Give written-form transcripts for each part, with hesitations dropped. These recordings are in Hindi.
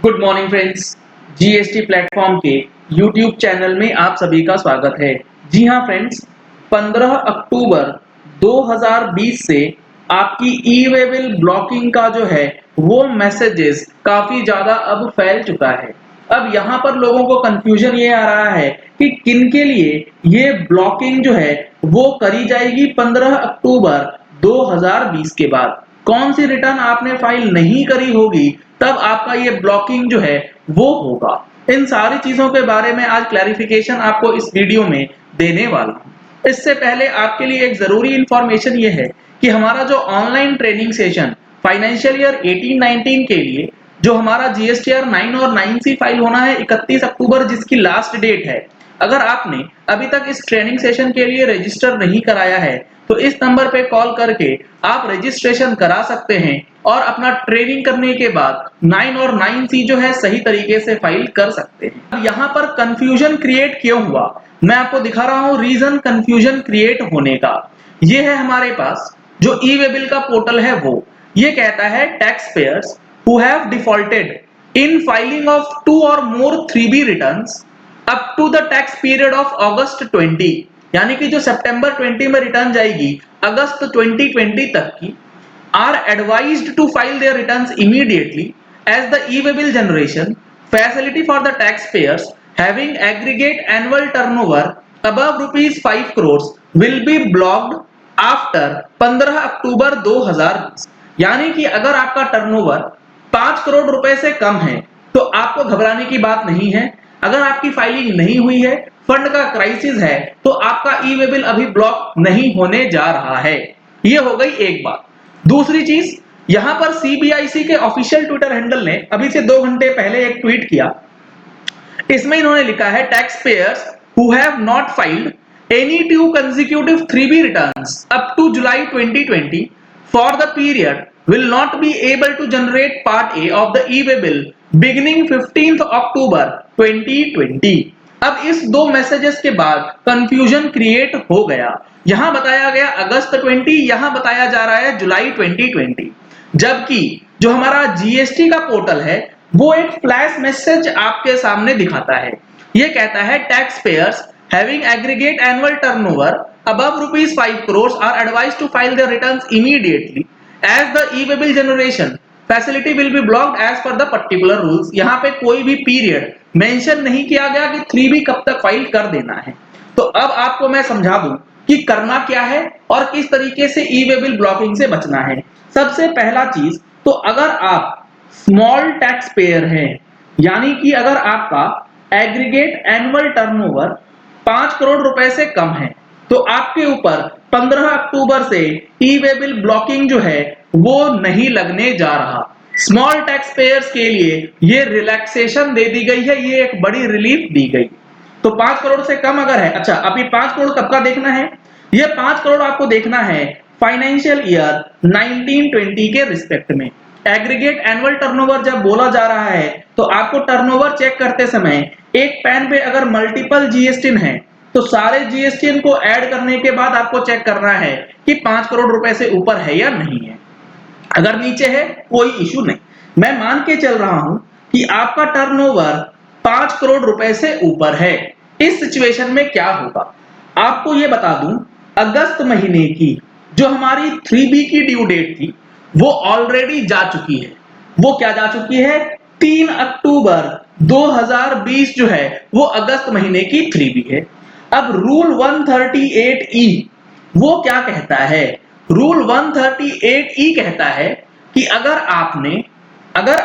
Good morning friends, GST platform के यूट्यूब चैनल में आप सभी का स्वागत है। जी हाँ फ्रेंड्स, 15 अक्टूबर 2020 से आपकी ई वे बिल ब्लॉकिंग का जो है वो मैसेजेस काफी ज्यादा अब फैल चुका है। अब यहाँ पर लोगों को कंफ्यूजन ये आ रहा है कि किन के लिए ये ब्लॉकिंग जो है वो करी जाएगी 15 अक्टूबर 2020 के बाद। कौन सी रिटर्न आपने फाइल नहीं करी होगी तब आपका ये ब्लॉकिंग जो है वो होगा। इन सारी चीजों के बारे में आज क्लैरिफिकेशन आपको इस वीडियो में देने वाला हूं। इससे पहले आपके लिए एक जरूरी इंफॉर्मेशन ये है कि हमारा जो online training session financial year 18-19 के लिए जो हमारा जीएसटीआर 9 और 9C फाइल होना है 31 अक्टूबर, जिसकी लास्ट डेट है। अगर आपने अभी तक इस ट्रेनिंग सेशन के लिए रजिस्टर नहीं कराया है तो इस नंबर पे कॉल करके आप रजिस्ट्रेशन करा सकते हैं और अपना ट्रेनिंग करने के बाद 9 और 9C जो है सही तरीके से फाइल कर सकते हैं। अब यहाँ पर कंफ्यूजन क्रिएट क्यों हुआ, मैं आपको दिखा रहा हूँ रीजन कंफ्यूजन क्रिएट होने का। ये है हमारे पास जो ई वे बिल का पोर्टल है, वो ये कहता है tax payers who have defaulted in filing of 2 और more 3B returns up to the tax period of August 20, यानी कि जो सितंबर 20 में रिटर्न जाएगी अगस्त 2020 तक की, are advised to file their returns immediately as the e-way-bill generation facility for the taxpayers having aggregate annual turnover above rupees 5 crores will be blocked after 15 अक्टूबर 2020। यानी कि अगर आपका टर्नओवर 5 करोड़ रुपए से कम है तो आपको घबराने की बात नहीं है। अगर आपकी फाइलिंग नहीं हुई है, फंड का क्राइसिस है, तो आपका ई वे बिल अभी ब्लॉक नहीं होने जा रहा है। ये हो गई एक बात। दूसरी चीज, यहां पर सीबीआईसी के ऑफिशियल ट्विटर हैंडल ने अभी से 2 घंटे पहले एक ट्वीट किया। इसमें इन्होंने लिखा है tax payers who have not filed any 2 consecutive 3B returns up to July 2020 for the period will not be able to generate part A of the e-way bill beginning 15th October 2020। अब इस दो मैसेजेस के बाद कंफ्यूजन क्रिएट हो गया। यहां बताया गया अगस्त 20, यहां बताया जा रहा है जुलाई 2020, जबकि जो हमारा जीएसटी का पोर्टल है वो एक फ्लैश मैसेज आपके सामने दिखाता है। ये कहता है tax pairs having aggregate annual turnover above rupees 5 crores are advised to file their returns immediately as the e-way-bill generation facility will be blocked as per the particular rules। यहाँ पे कोई भी पीरियड मेंशन नहीं किया गया कि 3B कब तक फाइल कर देना है। तो अब आपको मैं समझा दूं कि करना क्या है और किस तरीके से ई वे बिल ब्लॉकिंग से बचना है। सबसे पहला चीज, तो अगर आप स्मॉल टैक्स पेयर हैं, यानी कि अगर आपका एग्रीगेट एनुअल टर्नओवर 5 करोड़ रुपए से कम है तो आपके ऊपर 15 अक्टूबर से ई वे बिल ब्लॉकिंग जो है वो नहीं लगने जा रहा। स्मॉल टैक्स पेयर्स के लिए ये रिलैक्सेशन दे दी गई है, ये एक बड़ी रिलीफ दी गई। तो 5 करोड़ से कम अगर है, अच्छा अब ये 5 करोड़ कब का देखना है? ये 5 करोड़ आपको देखना है फाइनेंशियल ईयर 1920 के रिस्पेक्ट में। एग्रीगेट एनुअल टर्नओवर जब बोला जा रहा है तो आपको टर्नओवर चेक करते समय एक पैन पे अगर मल्टीपल जीएसटी है तो सारे जीएसटी को ऐड करने के बाद आपको चेक करना है कि 5 करोड़ रुपए से ऊपर है या नहीं है। अगर नीचे है कोई इशू नहीं। मैं मान के चल रहा हूं कि आपका टर्नओवर 5 करोड़ रुपए से ऊपर है। इस सिचुएशन में क्या होगा आपको ये बता दूं, अगस्त महीने की जो हमारी 3B की ड्यू डेट थी वो ऑलरेडी जा चुकी है। वो क्या जा चुकी है? 3 अक्टूबर 2020 जो है वो अगस्त महीने की 3B है। अब रूल 138E वो क्या कहता है? रूल 138E कहता है कि अगर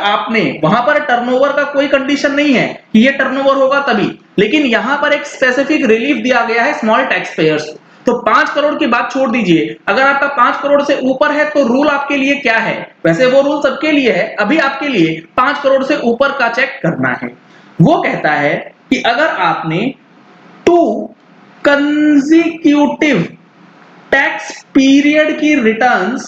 आपने वहां पर टर्नओवर का कोई कंडीशन नहीं है कि ये टर्नओवर होगा तभी, लेकिन यहां पर एक स्पेसिफिक रिलीफ दिया गया है स्मॉल टैक्स पेयर्स को। तो 5 करोड़ की बात छोड़ दीजिए, अगर आपका 5 करोड़ से ऊपर है तो रूल आपके लिए क्या है? वैसे वो रूल सबके लिए है, अभी आपके लिए 5 करोड़ से ऊपर का चेक करना है। वो कहता है कि अगर आपने 2 कंसेक्यूटिव टैक्स पीरियड की रिटर्न्स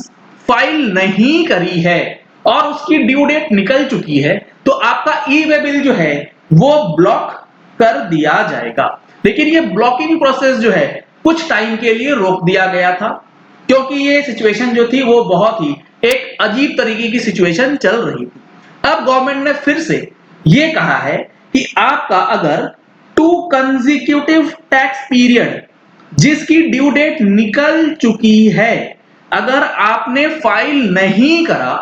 फाइल नहीं करी है और उसकी ड्यू डेट निकल चुकी है तो आपका ई वे बिल जो है वो ब्लॉक कर दिया जाएगा। लेकिन ये ब्लॉकिंग प्रोसेस जो है कुछ टाइम के लिए रोक दिया गया था क्योंकि ये सिचुएशन जो थी वो बहुत ही एक अजीब तरीके की सिचुएशन चल रही थी। अब गवर्नमेंट ने फिर से ये कहा है कि आपका अगर 2 कंसेक्यूटिव टैक्स पीरियड जिसकी ड्यू डेट निकल चुकी है, अगर आपने फाइल नहीं करा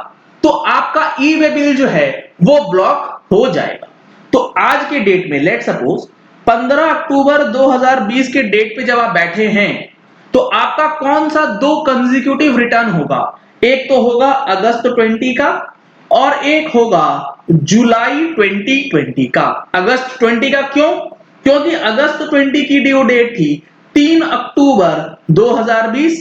तो आपका ई वे बिल जो है वो ब्लॉक हो जाएगा। तो आज के डेट में लेट सपोज 15 अक्टूबर 2020 के डेट पे जब आप बैठे हैं तो आपका कौन सा 2 कंसेक्यूटिव रिटर्न होगा? एक तो होगा अगस्त 20 का और एक होगा जुलाई 2020 का। अगस्त 20 का क्यों? क्योंकि अगस्त 20 की ड्यू डेट थी 3 अक्टूबर 2020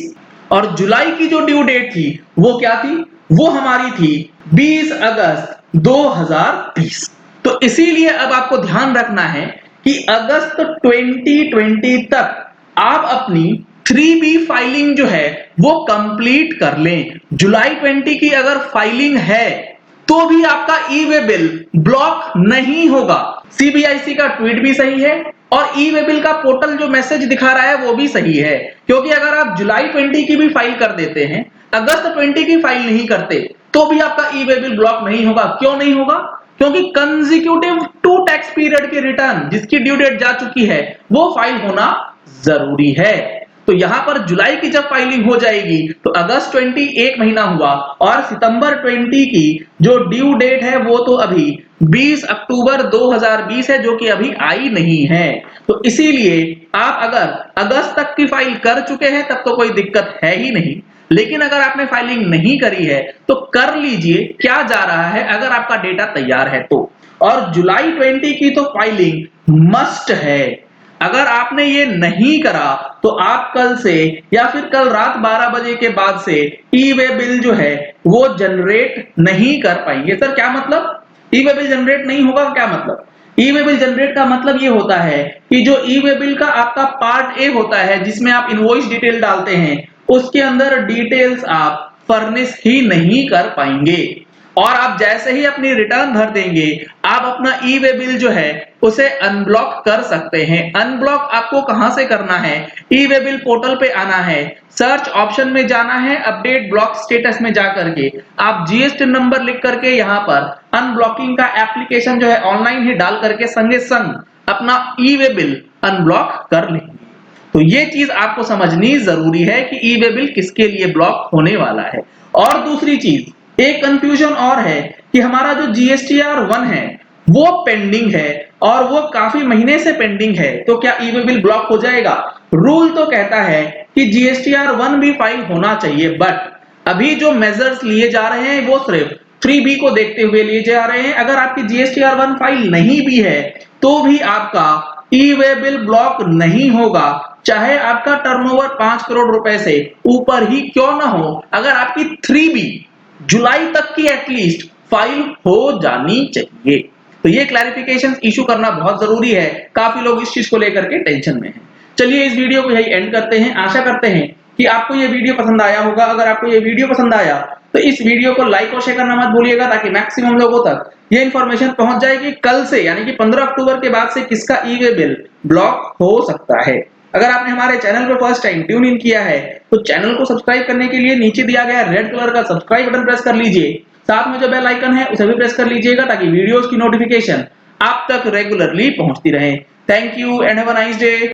और जुलाई की जो ड्यू डेट थी वो क्या थी? वो हमारी थी 20 अगस्त 2020। तो इसीलिए अब आपको ध्यान रखना है कि अगस्त 2020 तक आप अपनी 3B फाइलिंग जो है वो कंप्लीट कर लें। जुलाई 20 की अगर फाइलिंग है तो भी आपका ई वे बिल ब्लॉक नहीं होगा। सीबीआईसी का ट्वीट भी सही है और ई वे बिल का पोर्टल जो मैसेज दिखा रहा है वो भी सही है, क्योंकि अगर आप जुलाई 20 की भी फाइल कर देते हैं, अगस्त 20 की फाइल नहीं करते तो भी आपका ई वे बिल ब्लॉक नहीं होगा। क्यों नहीं होगा? क्योंकि कंसेक्यूटिव 2 टैक्स पीरियड के रिटर्न जिसकी ड्यू डेट जा चुकी है वो फाइल होना जरूरी है। तो यहां पर जुलाई की जब फाइलिंग हो जाएगी तो अगस्त 20 एक महीना हुआ और सितंबर 20 की जो ड्यू डेट है वो तो अभी 20 अक्टूबर 2020 है, जो कि अभी आई नहीं है। तो इसीलिए आप अगर अगस्त तक की फाइल कर चुके हैं तब तो कोई दिक्कत है ही नहीं, लेकिन अगर आपने फाइलिंग नहीं करी है तो कर लीजिए, क्या जा रहा है अगर आपका डेटा तैयार है तो। और जुलाई 20 की तो फाइलिंग मस्ट है। अगर आपने ये नहीं करा तो आप कल से या फिर कल रात 12 बजे के बाद से ई वे बिल जो है वो जनरेट नहीं कर पाएंगे। सर क्या मतलब? ई वे बिल जनरेट नहीं होगा क्या मतलब? ई वे बिल जनरेट का मतलब ये होता है कि जो ई वे बिल का आपका पार्ट ए होता है जिसमें आप इनवॉइस डिटेल डालते हैं, उसके अंदर डिटेल्स आप फर्निश ही नहीं कर पाएंगे। और आप जैसे ही अपनी रिटर्न भर देंगे आप अपना ई वे बिल जो है उसे अनब्लॉक कर सकते हैं। अनब्लॉक आपको कहां से करना है? ई वे बिल पोर्टल पे आना है, सर्च ऑप्शन में जाना है, अपडेट ब्लॉक स्टेटस में जाकर के आप जीएसटी नंबर लिख करके यहाँ पर अनब्लॉकिंग का एप्लीकेशन जो है ऑनलाइन ही डाल करके संगे संग अपना ई वे बिल अनब्लॉक कर लेंगे। तो ये चीज आपको समझनी जरूरी है कि ई वे बिल किसके लिए ब्लॉक होने वाला है। और दूसरी चीज, एक कंफ्यूजन और है कि हमारा जो जीएसटीआर 1 है वो पेंडिंग है और वो काफी महीने से पेंडिंग है, तो क्या ई वे बिल ब्लॉक हो जाएगा? रूल तो कहता है कि जीएसटीआर 1 भी फाइल होना चाहिए, बट अभी जो मेजर्स लिए जा रहे हैं वो सिर्फ 3B को देखते हुए लिए जा रहे हैं। अगर आपकी जीएसटीआर 1 फाइल नहीं भी है तो भी आपका ई वे बिल ब्लॉक नहीं होगा, चाहे आपका टर्नओवर 5 करोड़ रुपए से ऊपर ही क्यों ना हो। अगर आपकी 3B जुलाई तक की एटलीस्ट फाइल हो जानी चाहिए। तो ये क्लैरिफिकेशन इशू करना बहुत जरूरी है, काफी लोग इस चीज को लेकर के टेंशन में हैं। चलिए इस वीडियो को यही एंड करते हैं। आशा करते हैं कि आपको ये वीडियो पसंद आया होगा। अगर आपको ये वीडियो पसंद आया तो इस वीडियो को लाइक और शेयर करना मत भूलिएगा, ताकि मैक्सिमम लोगों तक ये इंफॉर्मेशन पहुंच जाए कि कल से यानी कि 15 अक्टूबर के बाद से किसका ई वे बिल ब्लॉक हो सकता है। अगर आपने हमारे चैनल पर फर्स्ट टाइम ट्यून इन किया है तो चैनल को सब्सक्राइब करने के लिए नीचे दिया गया रेड कलर का सब्सक्राइब बटन प्रेस कर लीजिए। साथ में जो बेल आइकन है उसे भी प्रेस कर लीजिएगा, ताकि वीडियोस की नोटिफिकेशन आप तक रेगुलरली पहुंचती रहे। Thank you and have a nice day.